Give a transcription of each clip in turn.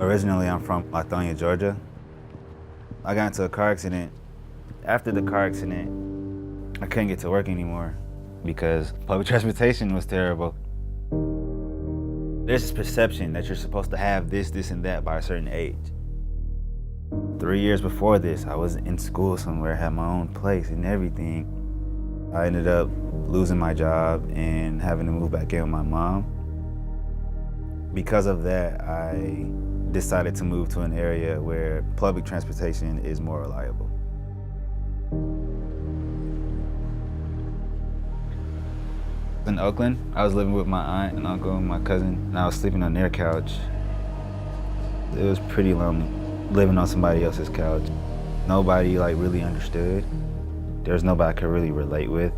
Originally, I'm from Lithonia, Georgia. I got into a car accident. After the car accident, I couldn't get to work anymore because public transportation was terrible. There's this perception that you're supposed to have this, and that by a certain age. 3 years before this, I was in school somewhere, had my own place and everything. I ended up losing my job and having to move back in with my mom. Because of that, I decided to move to an area where public transportation is more reliable. In Oakland, I was living with my aunt and uncle and my cousin, and I was sleeping on their couch. It was pretty lonely, living on somebody else's couch. Nobody really understood. There was nobody I could really relate with.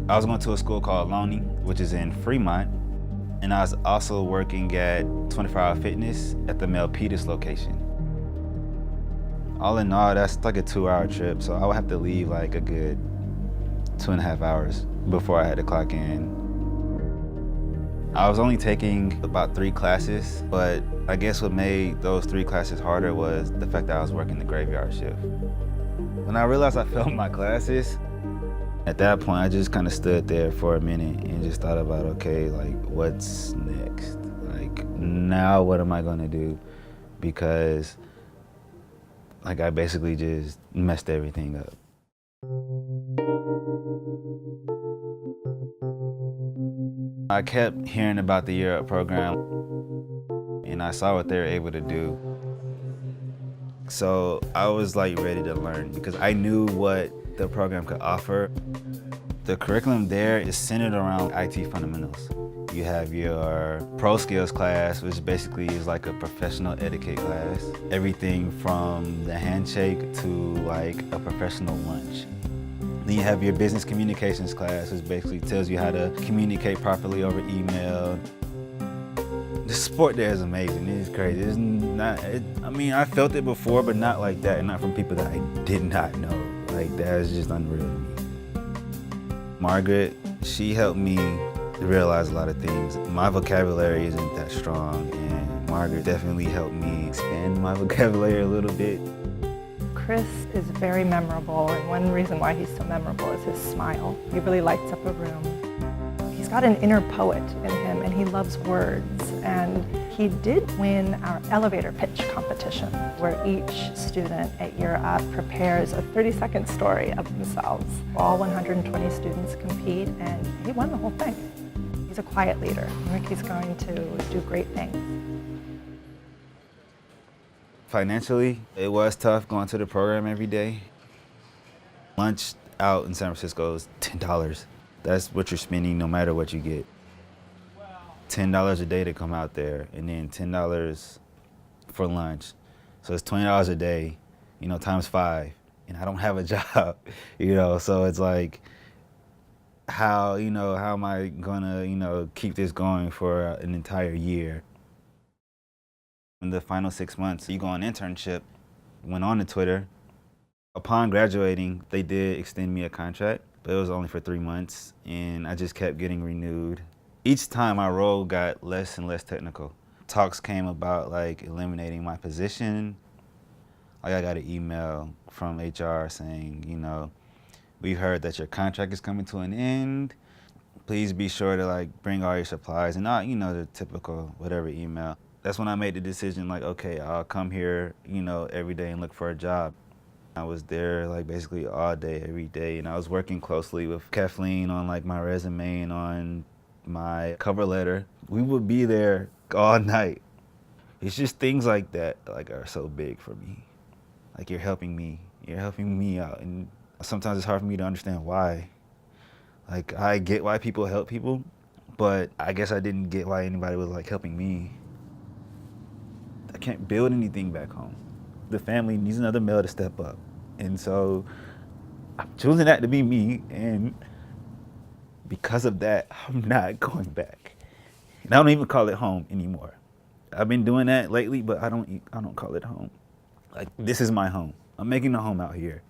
I was going to a school called Loney, which is in Fremont, and I was also working at 24 Hour Fitness at the Milpitas location. All in all, that's like a 2-hour trip, so I would have to leave like a good 2.5 hours before I had to clock in. I was only taking about 3 classes, but I guess what made those 3 classes harder was the fact that I was working the graveyard shift. When I realized I failed my classes, at that point I just kind of stood there for a minute and just thought about, okay, what's next? Now what am I gonna do? Because I basically just messed everything up. I kept hearing about the Year Up program, and I saw what they were able to do. So I was ready to learn because I knew what the program could offer. The curriculum there is centered around IT fundamentals. You have your pro skills class, which basically is like a professional etiquette class. Everything from the handshake to a professional lunch. Then you have your business communications class, which basically tells you how to communicate properly over email. The support there is amazing. It's crazy. It's not. I felt it before, but not like that, and not from people that I did not know. That is just unreal to me. Margaret, she helped me realize a lot of things. My vocabulary isn't that strong, and Margaret definitely helped me expand my vocabulary a little bit. Chris is very memorable, and one reason why he's so memorable is his smile. He really lights up a room. He's got an inner poet in him, and he loves words. And he did win our elevator pitch competition, where each student at Year Up prepares a 30-second story of themselves. All 120 students compete, and he won the whole thing. He's a quiet leader. I think he's going to do great things. Financially, it was tough going to the program every day. Lunch out in San Francisco is $10. That's what you're spending no matter what you get. $10 a day to come out there, and then $10 for lunch. So it's $20 a day, times 5. And I don't have a job, so it's how am I gonna, keep this going for an entire year? In the final 6 months, you go on internship, went on to Twitter. Upon graduating, they did extend me a contract, but it was only for 3 months, and I just kept getting renewed. Each time my role got less and less technical. Talks came about eliminating my position. I got an email from HR saying, we've heard that your contract is coming to an end. Please be sure to bring all your supplies, and not, the typical whatever email. That's when I made the decision okay, I'll come here, every day and look for a job. I was there basically all day, every day, and I was working closely with Kathleen on my resume and on my cover letter. We would be there all night. It's just things like that are so big for me. You're helping me out, and sometimes it's hard for me to understand why. I get why people help people, but I guess I didn't get why anybody was helping me. I can't build anything back home. The family needs another male to step up, and so I'm choosing that to be me, and because of that, I'm not going back. And I don't even call it home anymore. I've been doing that lately, but I don't call it home. This is my home. I'm making a home out here.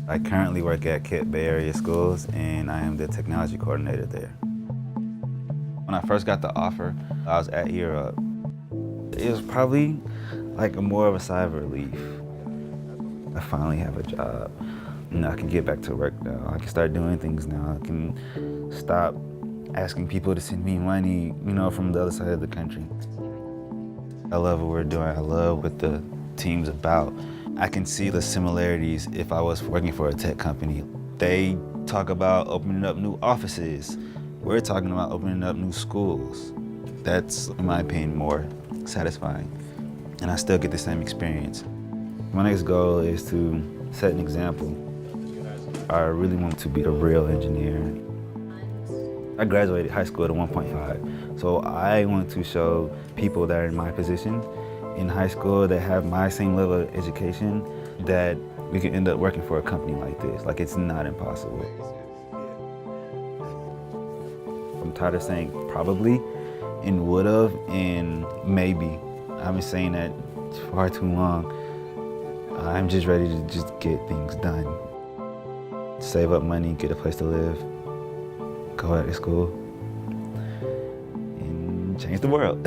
I currently work at KIPP Bay Area Schools, and I am the technology coordinator there. When I first got the offer, I was at yearlong. It was probably like more of a sigh of relief. I finally have a job. I can get back to work now. I can start doing things now. I can stop asking people to send me money, from the other side of the country. I love what we're doing. I love what the team's about. I can see the similarities if I was working for a tech company. They talk about opening up new offices. We're talking about opening up new schools. That's, in my opinion, more satisfying. And I still get the same experience. My next goal is to set an example. I really want to be a real engineer. I graduated high school at a 1.5, so I want to show people that are in my position in high school that have my same level of education that we can end up working for a company like this. Like, it's not impossible. I'm tired of saying probably and would've and maybe. I've been saying that far too long. I'm just ready to just get things done. Save up money, get a place to live, go back to school, and change the world.